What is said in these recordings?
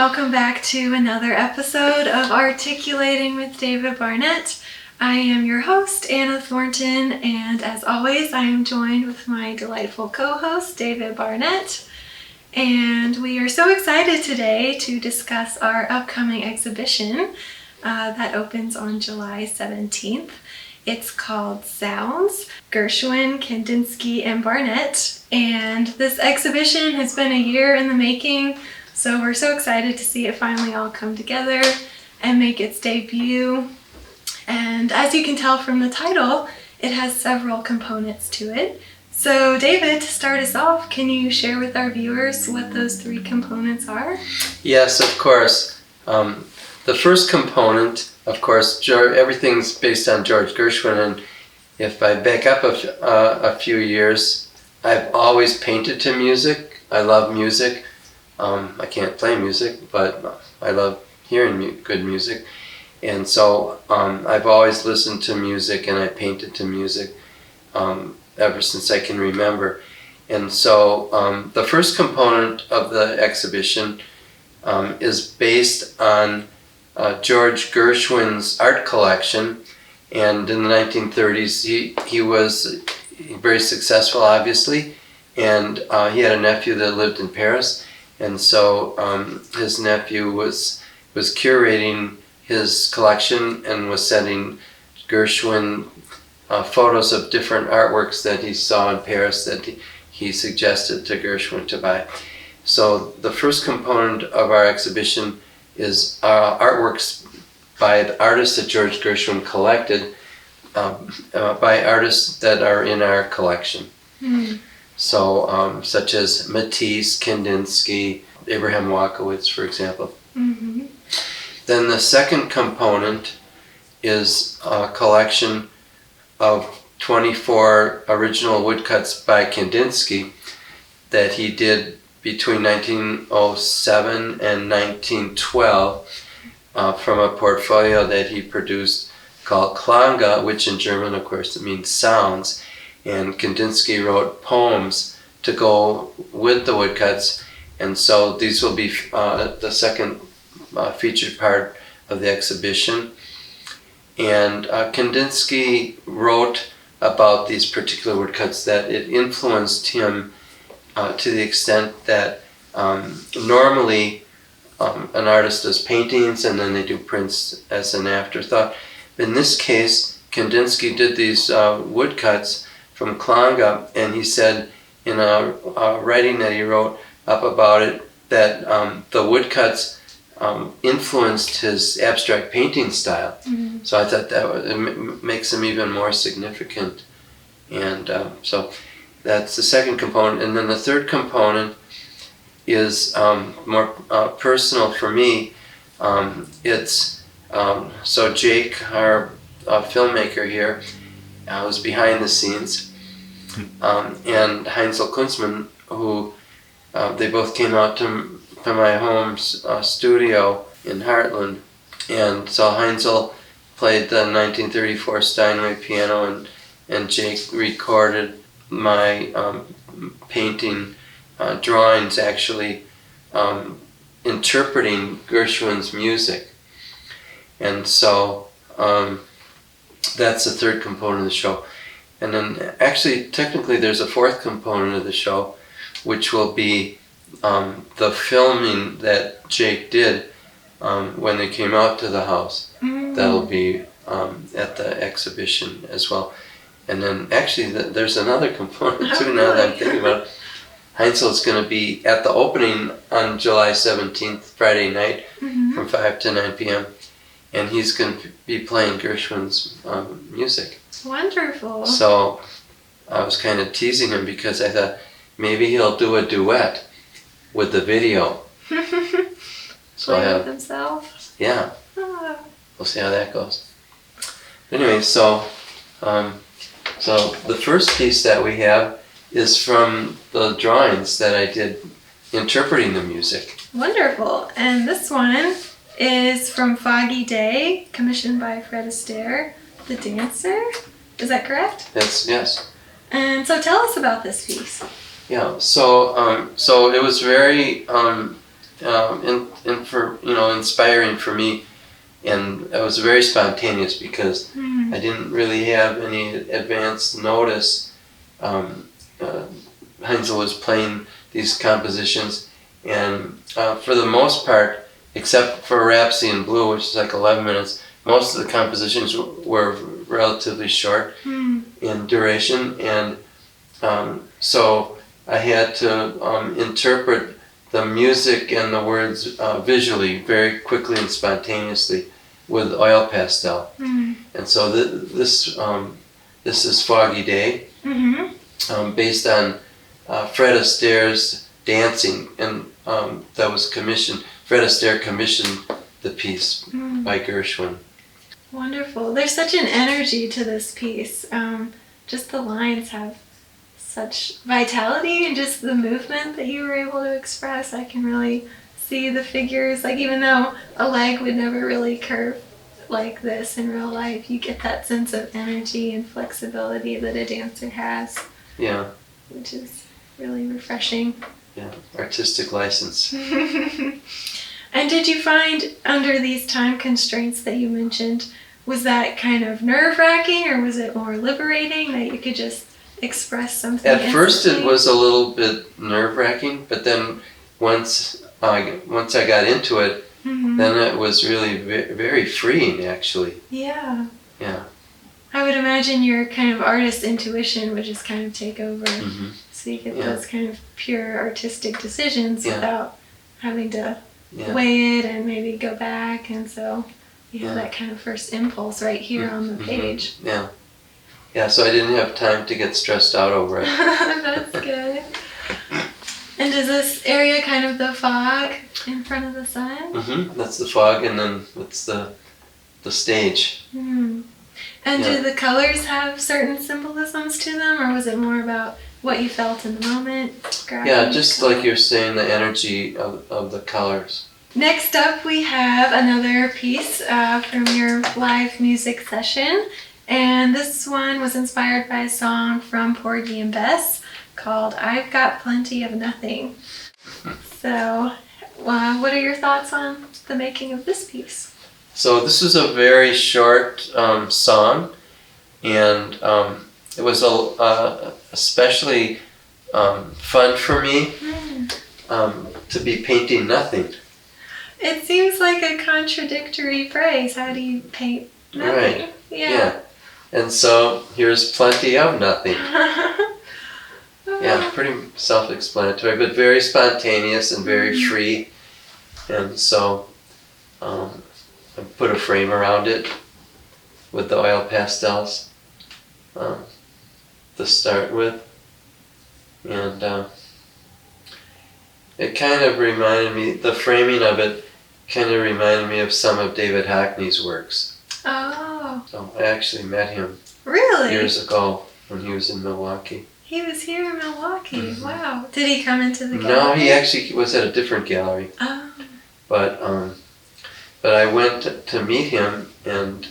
welcome back to another episode of Articulating with David Barnett. I am your host, Anna Thornton, and as always, I am joined with my delightful co-host, David Barnett. And we are so excited today to discuss our upcoming exhibition that opens on July 17th. It's called Sounds, Gershwin, Kandinsky, and Barnett. And this exhibition has been a year in the making, so we're so excited to see it finally all come together and make its debut. And as you can tell from the title, it has several components to it. So David, to start us off, can you share with our viewers what those three components are? Yes, of course. The first component, of course, everything's based on George Gershwin, and if I back up a few years, I've always painted to music. I love music. I can't play music, but I love hearing good music. And so I've always listened to music and I painted to music ever since I can remember. And so the first component of the exhibition is based on George Gershwin's art collection. And in the 1930s, he was very successful, obviously, and he had a nephew that lived in Paris. And so his nephew was curating his collection and was sending Gershwin photos of different artworks that he saw in Paris that he suggested to Gershwin to buy. So the first component of our exhibition is artworks by the artists that George Gershwin collected, by artists that are in our collection. Mm. So, such as Matisse, Kandinsky, Abraham Walkowitz, for example. Mm-hmm. Then the second component is a collection of 24 original woodcuts by Kandinsky that he did between 1907 and 1912 from a portfolio that he produced called Klänge, which in German, of course, it means sounds. And Kandinsky wrote poems to go with the woodcuts, and so these will be the second featured part of the exhibition. And Kandinsky wrote about these particular woodcuts that it influenced him to the extent that normally an artist does paintings and then they do prints as an afterthought. In this case, Kandinsky did these woodcuts from Klänge, and he said in a writing that he wrote up about it that the woodcuts influenced his abstract painting style. Mm-hmm. So I thought that makes him even more significant. And so that's the second component. And then the third component is more personal for me. It's so Jake, our filmmaker here, was behind the scenes, and Heinzel Kunzmann, who they both came out to my home studio in Heartland. And so Heinzel played the 1934 Steinway piano, and Jake recorded my painting drawings, actually interpreting Gershwin's music. And so that's the third component of the show. And then actually, technically, there's a fourth component of the show, which will be the filming that Jake did when they came out to the house. Mm-hmm. That'll be at the exhibition as well. And then actually, there's another component too, now that I'm thinking about it. Heinzel's going to be at the opening on July 17th, Friday night, mm-hmm. from 5 to 9 p.m. And he's going to be playing Gershwin's music. Wonderful. So I was kind of teasing him because I thought maybe he'll do a duet with the video. So play with themselves? Yeah. Ah. We'll see how that goes. Anyway, so the first piece that we have is from the drawings that I did interpreting the music. Wonderful. And this one is from Foggy Day, commissioned by Fred Astaire, the dancer. Is that correct? Yes. And so tell us about this piece. Yeah, so it was very inspiring for me, and it was very spontaneous because I didn't really have any advanced notice. Heinzel was playing these compositions, and for the most part, except for Rhapsody in Blue, which is like 11 minutes, most of the compositions were relatively short in duration, and so I had to interpret the music and the words visually very quickly and spontaneously with oil pastel. And so this is Foggy Day, based on Fred Astaire's Dancing, and that was commissioned. Fred Astaire commissioned the piece by Gershwin. Wonderful. There's such an energy to this piece. Just the lines have such vitality, and just the movement that you were able to express. I can really see the figures. Like, even though a leg would never really curve like this in real life, you get that sense of energy and flexibility that a dancer has. Yeah. Which is really refreshing. Yeah, artistic license. And did you find, under these time constraints that you mentioned, was that kind of nerve-wracking, or was it more liberating that you could just express something At first instantly? it was a little bit nerve-wracking, but then once I got into it, then it was really very freeing, actually. Yeah. Yeah. I would imagine your kind of artist intuition would just kind of take over. So you get those kind of pure artistic decisions without having to weigh it and maybe go back. And so you have that kind of first impulse right here on the page. Yeah. Yeah, so I didn't have time to get stressed out over it. That's good. And is this area kind of the fog in front of the sun? That's the fog, and then it's the stage. And do the colors have certain symbolisms to them, or was it more about what you felt in the moment? Yeah, just like you're saying, the energy of the colors. Next up, we have another piece from your live music session. And this one was inspired by a song from Porgy and Bess called I've Got Plenty of Nothing. So, what are your thoughts on the making of this piece? So this is a very short song, and it was especially fun for me to be painting nothing. It seems like a contradictory phrase. How do you paint nothing? Right. Yeah. And so here's plenty of nothing. Yeah, pretty self-explanatory, but very spontaneous and very free. And so I put a frame around it with the oil pastels to start with. And it kind of reminded me, the framing of it kind of reminded me of some of David Hockney's works. Oh. So I actually met him years ago when he was in Milwaukee. He was here in Milwaukee. Wow. Did he come into the gallery? No, he actually was at a different gallery. Oh. But I went to meet him and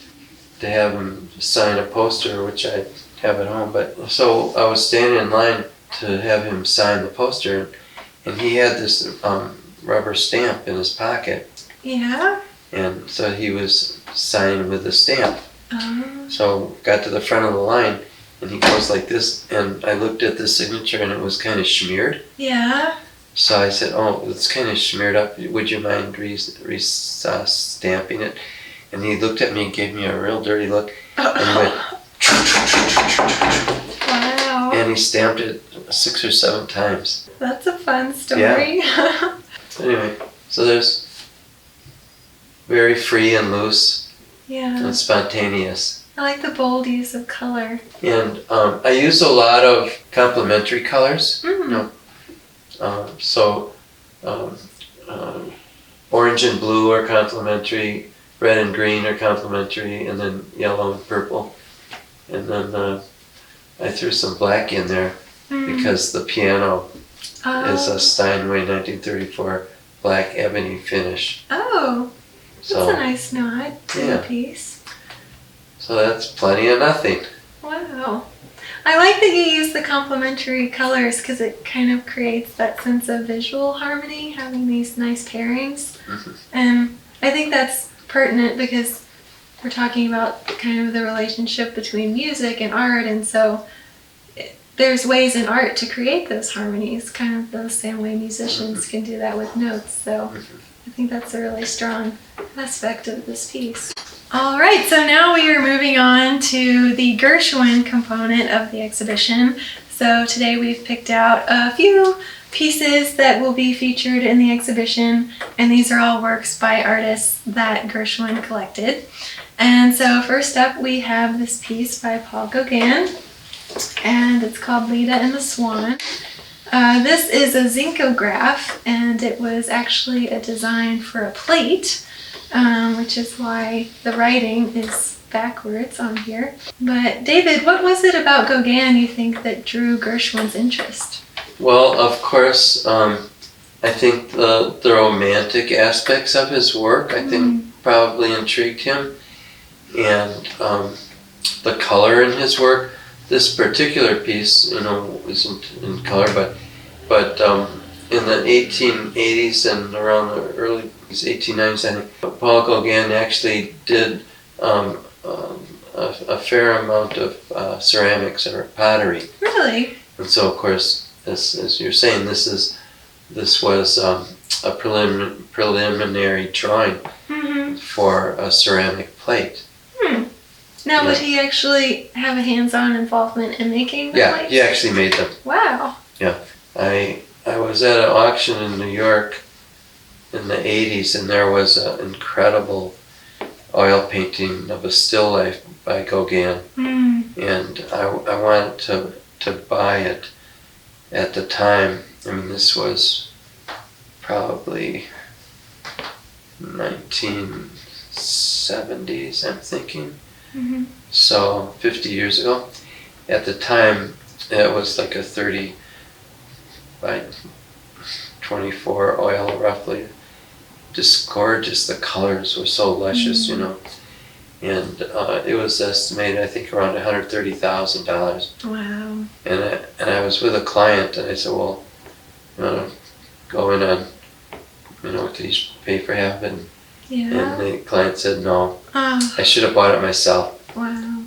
to have him sign a poster, which I have at home. But so I was standing in line to have him sign the poster, and he had this rubber stamp in his pocket. Yeah. And so he was signing with the stamp. Oh. So got to the front of the line, and he goes like this, and I looked at the signature, and it was kind of smeared. Yeah. So I said, "Oh, it's kind of smeared up. Would you mind stamping it?" And he looked at me and gave me a real dirty look, and he went, wow. and he stamped it 6 or 7 times. That's a fun story. Yeah. Anyway, so there's very free and loose and spontaneous. I like the bold use of color. And I use a lot of complementary colors. You know, orange and blue are complementary, red and green are complementary, and then yellow and purple. And then I threw some black in there because the piano is a Steinway 1934 black ebony finish. Oh, that's a nice nod to the piece. So that's plenty of nothing. Wow. I like that you use the complementary colors because it kind of creates that sense of visual harmony, having these nice pairings. Mm-hmm. And I think that's pertinent because we're talking about kind of the relationship between music and art, and so there's ways in art to create those harmonies, kind of the same way musicians can do that with notes. So I think that's a really strong aspect of this piece. All right, so now we are moving on to the Gershwin component of the exhibition. So today we've picked out a few pieces that will be featured in the exhibition, and these are all works by artists that Gershwin collected. And so first up we have this piece by Paul Gauguin, and it's called Leda and the Swan. This is a zincograph, and it was actually a design for a plate, which is why the writing is backwards on here. But David, what was it about Gauguin you think that drew Gershwin's interest? Well, of course, I think the romantic aspects of his work, I think, probably intrigued him, and the color in his work. This particular piece, isn't in color, but in the 1880s and around the early 1890s, I think, Paul Gauguin actually did a fair amount of ceramics or pottery. Really? And so, of course, as you're saying, this was a preliminary drawing for a ceramic plate. Now, would he actually have a hands-on involvement in making the plates? He actually made them. Wow. Yeah. I was at an auction in New York in the 80s, and there was an incredible oil painting of a still life by Gauguin. And I wanted to buy it at the time. I mean, this was probably 1970s, I'm thinking. So 50 years ago. At the time, it was like a 30 by 24 oil, roughly. Just gorgeous. The colors were so luscious, And it was estimated, I think, around $130,000. Wow. And I was with a client, and I said, well, go in on, what did he pay for half? And the client said, no. Oh. I should have bought it myself. Wow.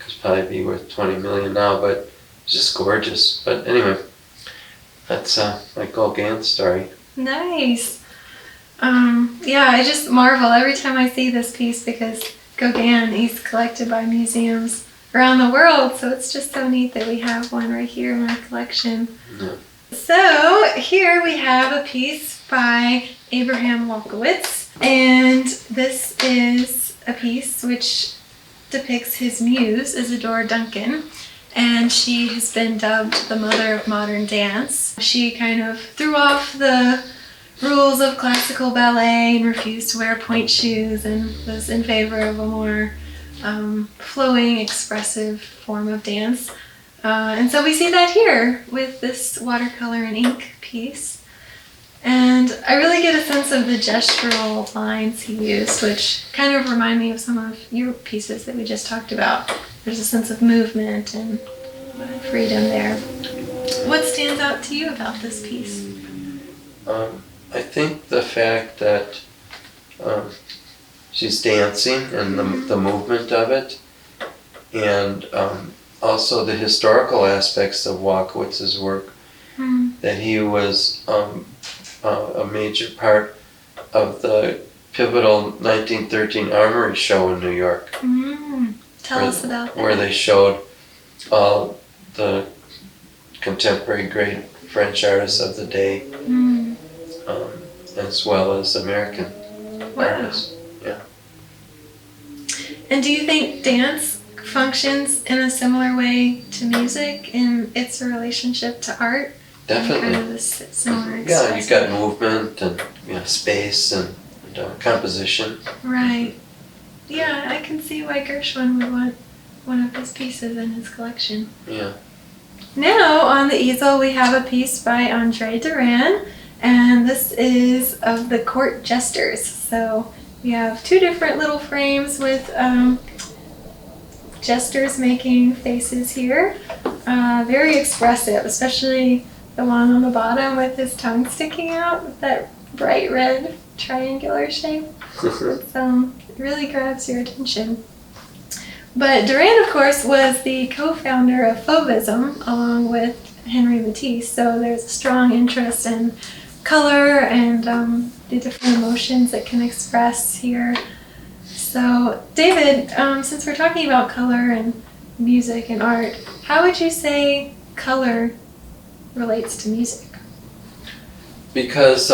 It's probably be worth $20 million now, but it's just gorgeous. But anyway, that's my Gauguin story. Nice. I just marvel every time I see this piece because Gauguin, he's collected by museums around the world, so it's just so neat that we have one right here in our collection. Yeah. So here we have a piece by Abraham Wolkowitz, and this is a piece which depicts his muse, Isadora Duncan, and she has been dubbed the mother of modern dance. She kind of threw off the rules of classical ballet and refused to wear point shoes and was in favor of a more flowing, expressive form of dance. And so we see that here with this watercolor and ink piece. And I really get a sense of the gestural lines he used, which kind of remind me of some of your pieces that we just talked about. There's a sense of movement and freedom there. What stands out to you about this piece? I think the fact that she's dancing and the movement of it, and also the historical aspects of Wolkowitz's work, that he was a major part of the pivotal 1913 Armory show in New York. Tell us about that. Where they showed all the contemporary great French artists of the day, as well as American artists. Yeah. And do you think dance functions in a similar way to music in its relationship to art? Definitely. Kind of this similar Yeah, you've got movement and space and composition. Right. Yeah, I can see why Gershwin would want one of his pieces in his collection. Yeah. Now on the easel we have a piece by Andre Duran, and this is of the court jesters. So we have two different little frames with gestures making faces here. Very expressive, especially the one on the bottom with his tongue sticking out with that bright red triangular shape. It really grabs your attention. But Durand, of course, was the co-founder of Fauvism along with Henri Matisse, so there's a strong interest in color and the different emotions it can express here. So, David, since we're talking about color and music and art, how would you say color relates to music? Because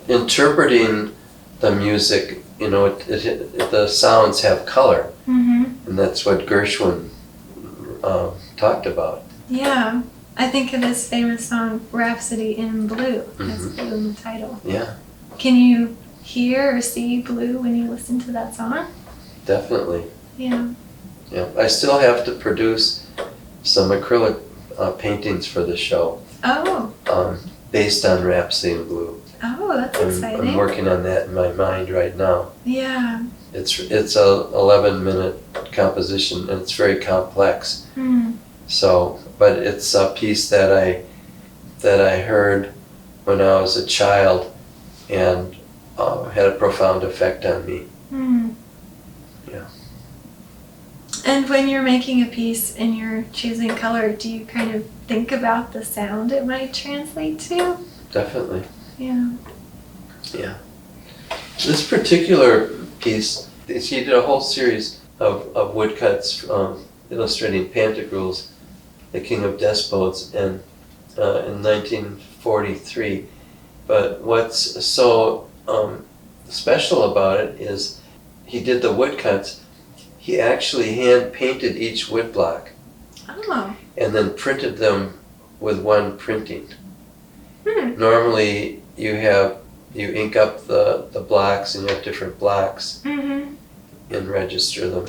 interpreting the music, the sounds have color, and that's what Gershwin talked about. Yeah, I think of his famous song "Rhapsody in Blue." That's blue in the title. Yeah. Can you hear or see blue when you listen to that song? Definitely. Yeah. Yeah. I still have to produce some acrylic paintings for the show. Oh. Based on Rhapsody in Blue. Oh, that's exciting. I'm working on that in my mind right now. Yeah. It's a 11-minute composition and it's very complex. So, but it's a piece that I heard when I was a child and had a profound effect on me. Yeah. And when you're making a piece and you're choosing color, do you kind of think about the sound it might translate to? Definitely. Yeah. Yeah. This particular piece, she did a whole series of woodcuts illustrating Pantagruel's The King of Despots in 1943. But what's so special about it is he did the woodcuts. He actually hand painted each wood block. Oh. And then printed them with one printing. Normally you ink up the blocks and you have different blocks and register them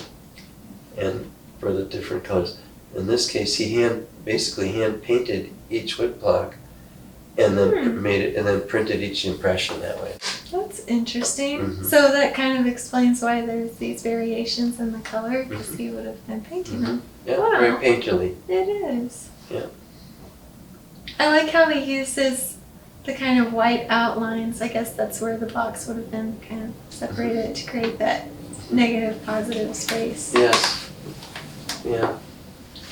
and for the different colors. In this case, he basically hand painted each wood block and then made it and then printed each impression that way. That's interesting. So that kind of explains why there's these variations in the color, because he would have been painting them. Yeah, wow. Very painterly. It is. Yeah. I like how he uses the kind of white outlines. I guess that's where the blocks would have been kind of separated to create that negative positive space. Yes. Yeah.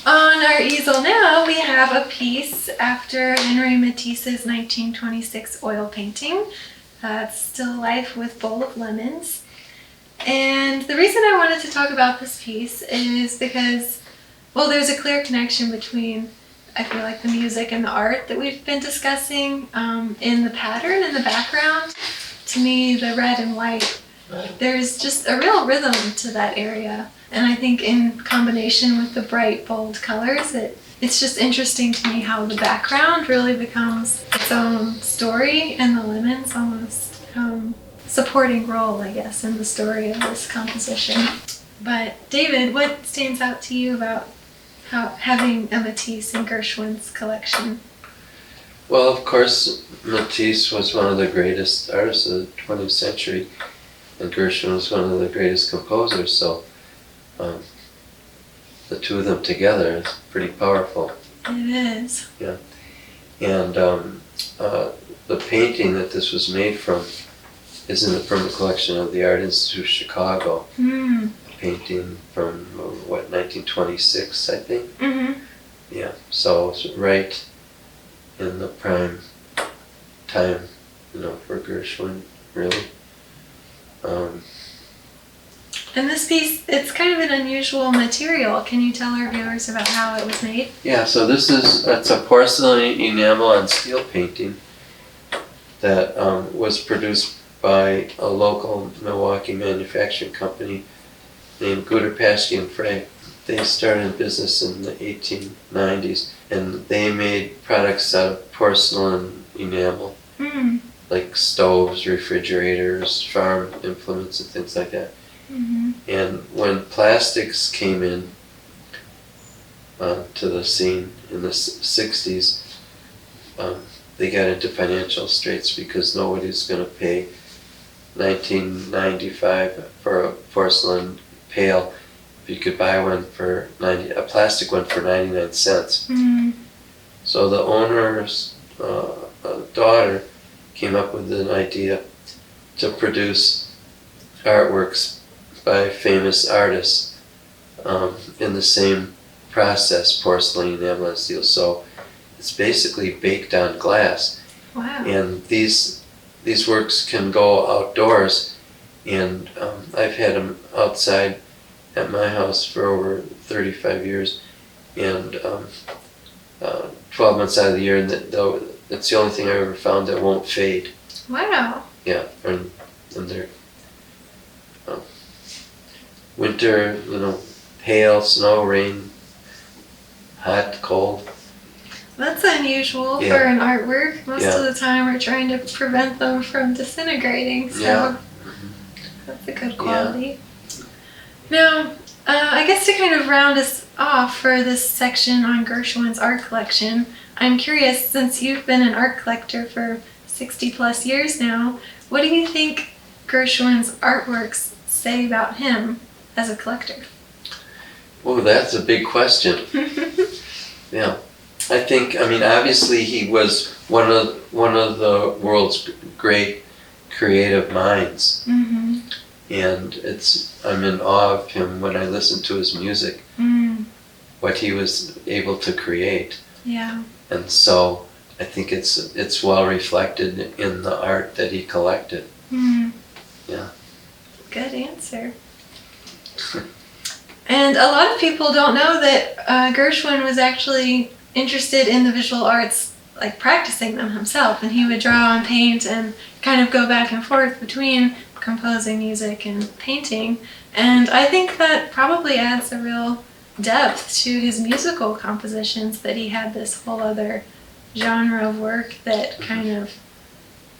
On our easel now, we have a piece after Henri Matisse's 1926 oil painting. It's Still Life with Bowl of Lemons. And the reason I wanted to talk about this piece is because, well, there's a clear connection between, I feel like, the music and the art that we've been discussing in the pattern in the background. To me, the red and white, there's just a real rhythm to that area. And I think in combination with the bright, bold colors, it's just interesting to me how the background really becomes its own story and the lemons almost supporting role, I guess, in the story of this composition. But David, what stands out to you about having a Matisse in Gershwin's collection? Well, of course, Matisse was one of the greatest artists of the 20th century, and Gershwin was one of the greatest composers, so the two of them together is pretty powerful. It is. Yeah. And the painting that this was made from is in the permanent collection of the Art Institute of Chicago. A painting from, 1926, I think? Yeah, so it's right in the prime time, for Gershwin, really. And this piece, it's kind of an unusual material. Can you tell our viewers about how it was made? Yeah, so it's a porcelain enamel on steel painting that was produced by a local Milwaukee manufacturing company named Guder, Paschke and Frey. They started in business in the 1890s, and they made products out of porcelain enamel, like stoves, refrigerators, farm implements, and things like that. And when plastics came in to the scene in the 60s, they got into financial straits because nobody's going to pay $19.95 for a porcelain pail you could buy one for a plastic one for 99 cents. Mm. So the owner's daughter came up with an idea to produce artworks by famous artists in the same process, porcelain, enamel, steel. So it's basically baked on glass. Wow. And these works can go outdoors, and I've had them outside at my house for over 35 years, and 12 months out of the year, and that's the only thing I've ever found that won't fade. Wow. Yeah, and they're winter, hail, snow, rain, hot, cold. That's unusual for an artwork. Most of the time we're trying to prevent them from disintegrating, so that's a good quality. Yeah. Now, I guess to kind of round us off for this section on Gershwin's art collection, I'm curious, since you've been an art collector for 60 plus years now, what do you think Gershwin's artworks say about him as a collector? Well, that's a big question. Yeah. I think, obviously he was one of the world's great creative minds. Mm-hmm. And I'm in awe of him when I listen to his music, what he was able to create. Yeah. And so I think it's well reflected in the art that he collected. Mm. Yeah. Good answer. And a lot of people don't know that Gershwin was actually interested in the visual arts, like practicing them himself, and he would draw and paint and kind of go back and forth between composing music and painting. And I think that probably adds a real depth to his musical compositions, that he had this whole other genre of work that kind of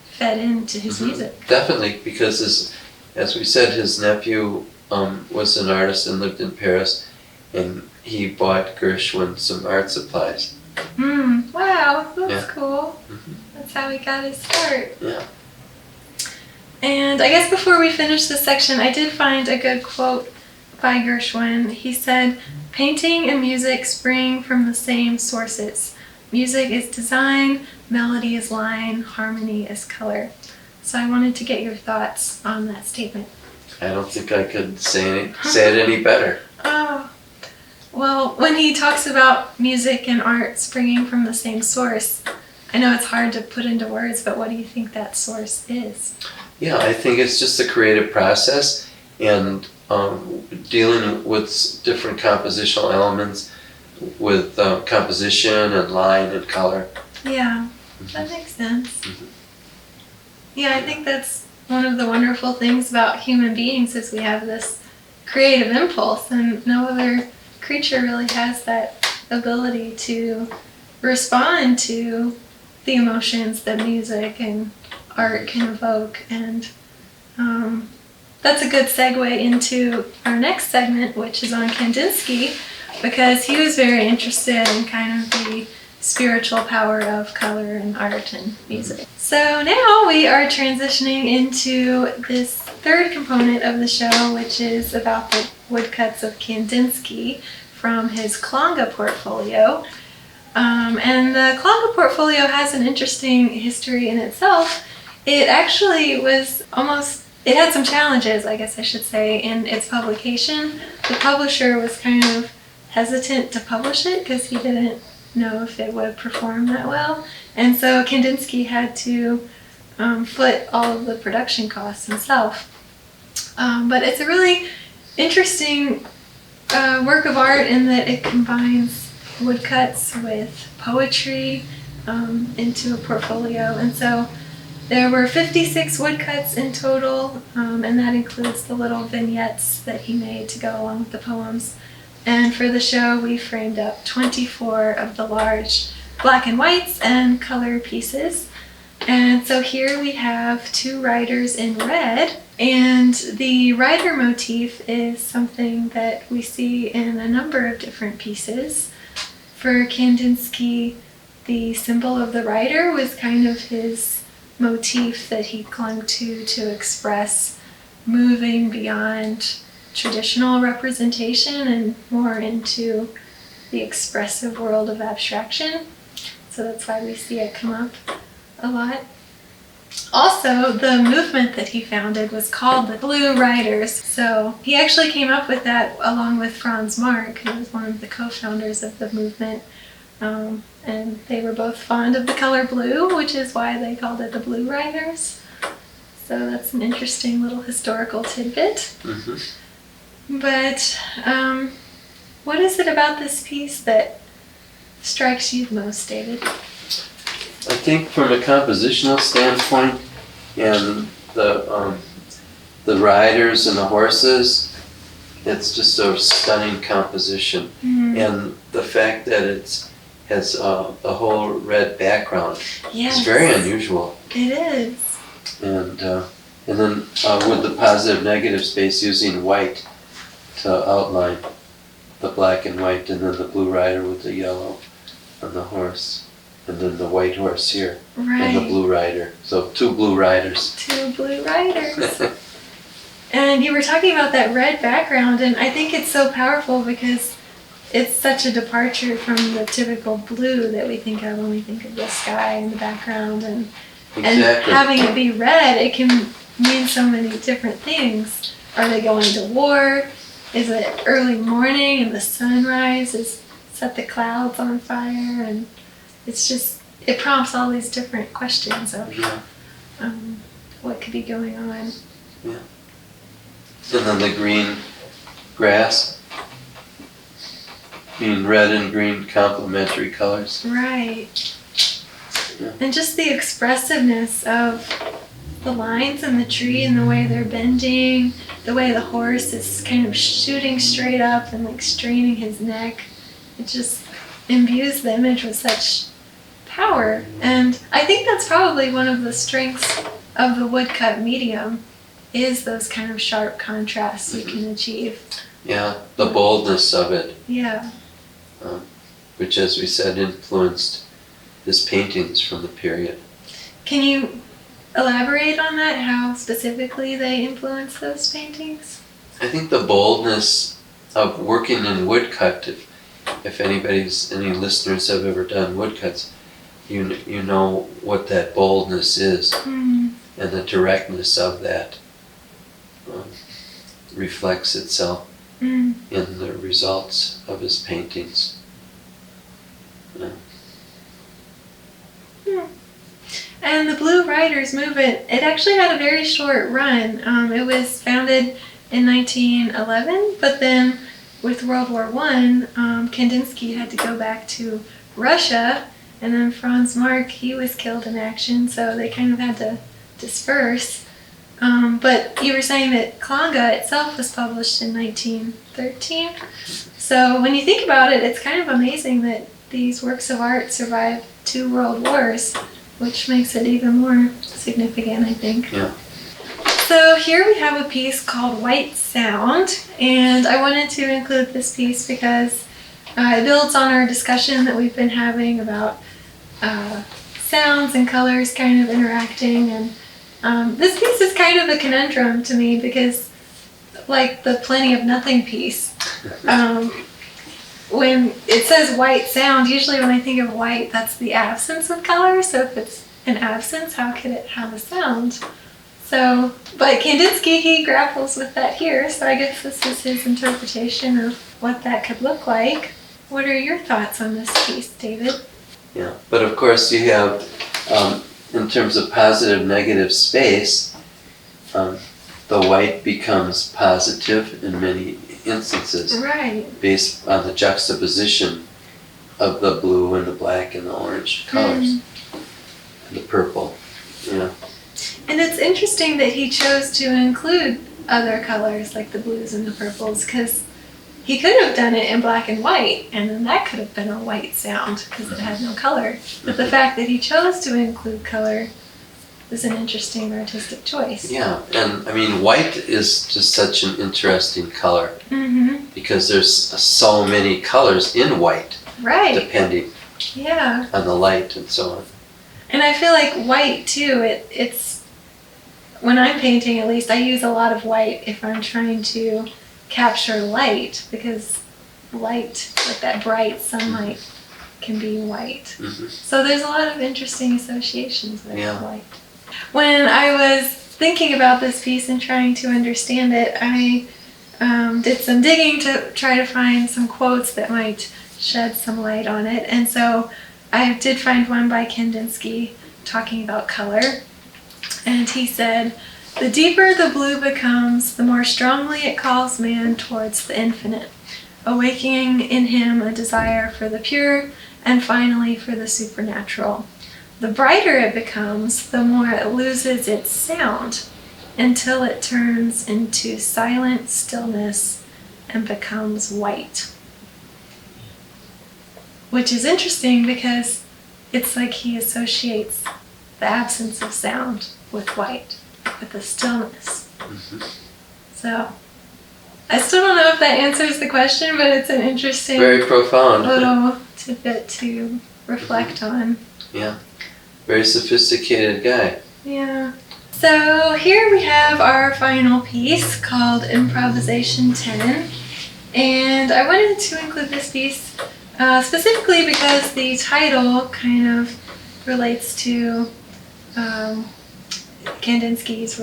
fed into his music. Definitely, because as we said, his nephew was an artist and lived in Paris, and he bought Gershwin some art supplies. Wow, that's cool. Mm-hmm. That's how he got his start. Yeah. And I guess before we finish this section, I did find a good quote by Gershwin. He said, "Painting and music spring from the same sources. Music is design, melody is line, harmony is color." So I wanted to get your thoughts on that statement. I don't think I could say it any better. Oh, well, when he talks about music and art springing from the same source, I know it's hard to put into words, but what do you think that source is? Yeah, I think it's just a creative process, and dealing with different compositional elements, with composition and line and color. Yeah, that makes sense. Mm-hmm. Yeah, I think that's one of the wonderful things about human beings, is we have this creative impulse, and no other creature really has that ability to respond to the emotions that music and art can evoke. And that's a good segue into our next segment, which is on Kandinsky, because he was very interested in kind of the spiritual power of color and art and music. So now we are transitioning into this third component of the show, which is about the woodcuts of Kandinsky from his Klanga portfolio. And the Klanga portfolio has an interesting history in itself. It actually it had some challenges, I guess I should say, in its publication. The publisher was kind of hesitant to publish it because he didn't know if it would perform that well. And so Kandinsky had to foot all of the production costs himself. But it's a really interesting work of art in that it combines woodcuts with poetry into a portfolio. And so there were 56 woodcuts in total, and that includes the little vignettes that he made to go along with the poems. And for the show, we framed up 24 of the large black and whites and color pieces. And so here we have two riders in red, and the rider motif is something that we see in a number of different pieces. For Kandinsky, the symbol of the rider was kind of his motif that he clung to express moving beyond traditional representation and more into the expressive world of abstraction. So that's why we see it come up a lot. Also, the movement that he founded was called the Blue Riders. So he actually came up with that along with Franz Marc, who was one of the co-founders of the movement. And they were both fond of the color blue, which is why they called it the Blue Riders. So that's an interesting little historical tidbit. Mm-hmm. But what is it about this piece that strikes you the most, David? I think from a compositional standpoint, and the riders and the horses, it's just a stunning composition. Mm. And the fact that it has a whole red background Yes. is very unusual. It is. And then with the positive negative space, using white to outline the black and white, and then the blue rider with the yellow on the horse. And then the white horse here, Right. and the blue rider. So 2 blue riders. 2 blue riders. And you were talking about that red background, and I think it's so powerful because it's such a departure from the typical blue that we think of when we think of the sky and the background. And having it be red, it can mean so many different things. Are they going to war? Is it early morning and the sunrise has set the clouds on fire? And it's just, it prompts all these different questions of what could be going on. Yeah. And then the green grass, being red and green complementary colors. Right. Yeah. And just the expressiveness of the lines in the tree and the way they're bending, the way the horse is kind of shooting straight up and like straining his neck. It just imbues the image with such power. And I think that's probably one of the strengths of the woodcut medium, is those kind of sharp contrasts you can achieve. Yeah, the boldness of it. Yeah. Which, as we said, influenced his paintings from the period. Can you elaborate on that, how specifically they influence those paintings? I think the boldness of working in woodcut, if any listeners have ever done woodcuts, you know what that boldness is, and the directness of that reflects itself in the results of his paintings. And the Blue Riders movement, it actually had a very short run. It was founded in 1911, but then with World War I, Kandinsky had to go back to Russia, and then Franz Marc, he was killed in action, so they kind of had to disperse. But you were saying that Klanga itself was published in 1913. So when you think about it, it's kind of amazing that these works of art survived 2 world wars, which makes it even more significant, I think. Yeah. So here we have a piece called White Sound, and I wanted to include this piece because it builds on our discussion that we've been having about sounds and colors kind of interacting, and this piece is kind of a conundrum to me because, like the Plenty of Nothing piece, when it says white sound, usually when I think of white, that's the absence of color. So if it's an absence, how could it have a sound? So, but Kandinsky, he grapples with that here. So I guess this is his interpretation of what that could look like. What are your thoughts on this piece, David? Yeah, but of course you have, in terms of positive negative space, the white becomes positive in many instances, Right. based on the juxtaposition of the blue and the black and the orange colors, and the purple. Yeah. And it's interesting that he chose to include other colors like the blues and the purples, because he could have done it in black and white, and then that could have been a white sound because it had no color. But the fact that he chose to include color is an interesting artistic choice. Yeah, and I mean, white is just such an interesting color, because there's so many colors in white, Right. depending Yeah. on the light and so on. And I feel like white too, it's, when I'm painting at least, I use a lot of white if I'm trying to capture light, because light, like that bright sunlight, can be white. So there's a lot of interesting associations with light. When I was thinking about this piece and trying to understand it, I did some digging to try to find some quotes that might shed some light on it. And so I did find one by Kandinsky talking about color. And he said, "The deeper the blue becomes, the more strongly it calls man towards the infinite, awakening in him a desire for the pure and finally for the supernatural. The brighter it becomes, the more it loses its sound until it turns into silent stillness and becomes white." Which is interesting because it's like he associates the absence of sound with white, with the stillness. So I still don't know if that answers the question, but it's an interesting, very profound little tidbit to reflect on. Yeah, very sophisticated guy. Yeah. So here we have our final piece called Improvisation 10. And I wanted to include this piece specifically because the title kind of relates to Kandinsky's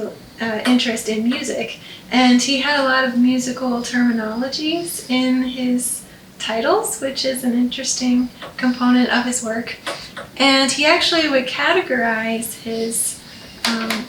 interest in music. And he had a lot of musical terminologies in his titles, which is an interesting component of his work. And he actually would categorize his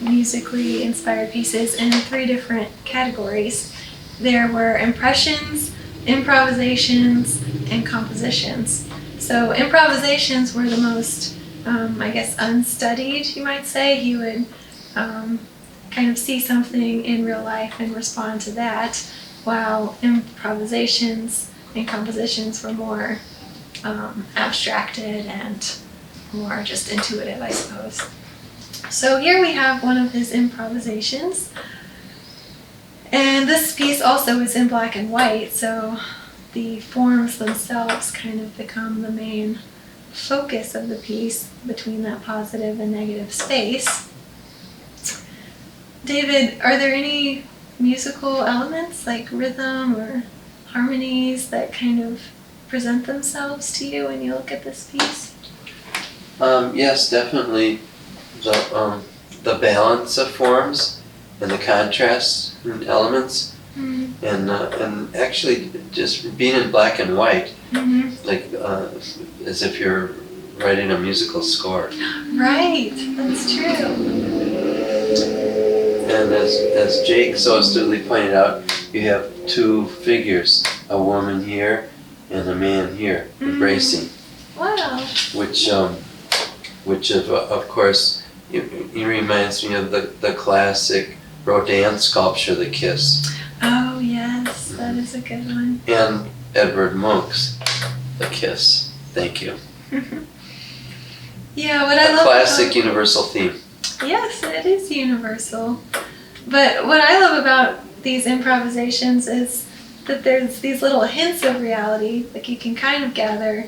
musically inspired pieces in 3 different categories. There were impressions, improvisations, and compositions. So improvisations were the most, I guess, unstudied, you might say. He would kind of see something in real life and respond to that, while improvisations and compositions were more abstracted and more just intuitive, I suppose. So here we have one of his improvisations. And this piece also is in black and white, so the forms themselves kind of become the main focus of the piece between that positive and negative space. David, are there any musical elements like rhythm or harmonies that kind of present themselves to you when you look at this piece? Yes, definitely. The balance of forms and the contrasts and elements, and actually just being in black and white, like as if you're writing a musical score. Right, that's true. And as Jake so astutely pointed out, you have 2 figures, a woman here and a man here, embracing. Wow. Which of course, it reminds me of the classic Rodin sculpture, The Kiss. Oh yes, that is a good one. And Edvard Munch's The Kiss. Thank you. Yeah, what I love classic about, universal theme. Yes, it is universal. But what I love about these improvisations is that there's these little hints of reality, like you can kind of gather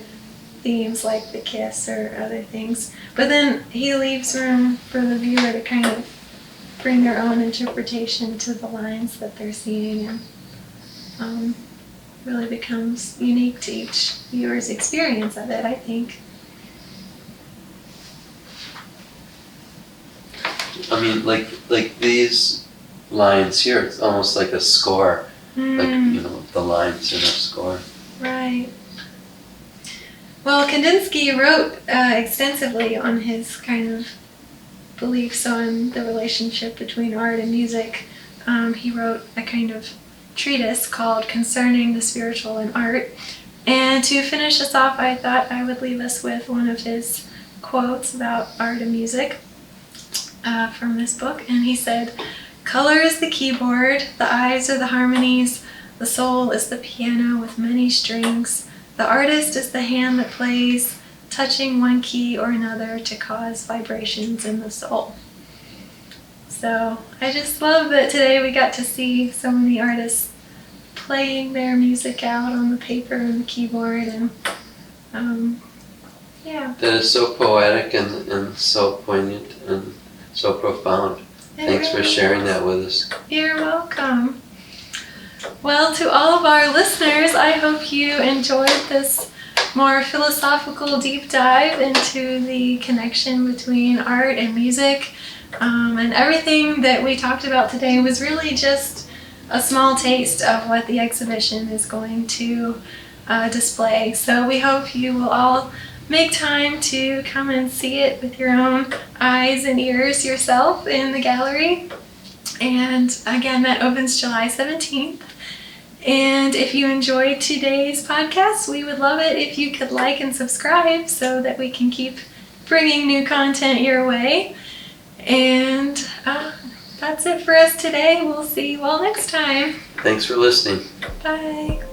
themes like the kiss or other things, but then he leaves room for the viewer to kind of bring their own interpretation to the lines that they're seeing, and really becomes unique to each viewer's experience of it, I think. I mean, like these lines here, it's almost like a score. Like, the lines in a score. Right. Well, Kandinsky wrote extensively on his kind of beliefs on the relationship between art and music. He wrote a kind of treatise called Concerning the Spiritual in Art. And to finish us off, I thought I would leave us with one of his quotes about art and music from this book. And he said, "Color is the keyboard, the eyes are the harmonies, the soul is the piano with many strings. The artist is the hand that plays, touching one key or another to cause vibrations in the soul." So I just love that today we got to see so many artists playing their music out on the paper and the keyboard, and yeah. That is so poetic and so poignant and so profound. Thanks for sharing that with us. You're welcome. Well, to all of our listeners, I hope you enjoyed this more philosophical deep dive into the connection between art and music. And everything that we talked about today was really just a small taste of what the exhibition is going to display. So we hope you will all make time to come and see it with your own eyes and ears yourself in the gallery. And again, that opens July 17th. And if you enjoyed today's podcast, we would love it if you could like and subscribe so that we can keep bringing new content your way. And that's it for us today. We'll see you all next time. Thanks for listening. Bye.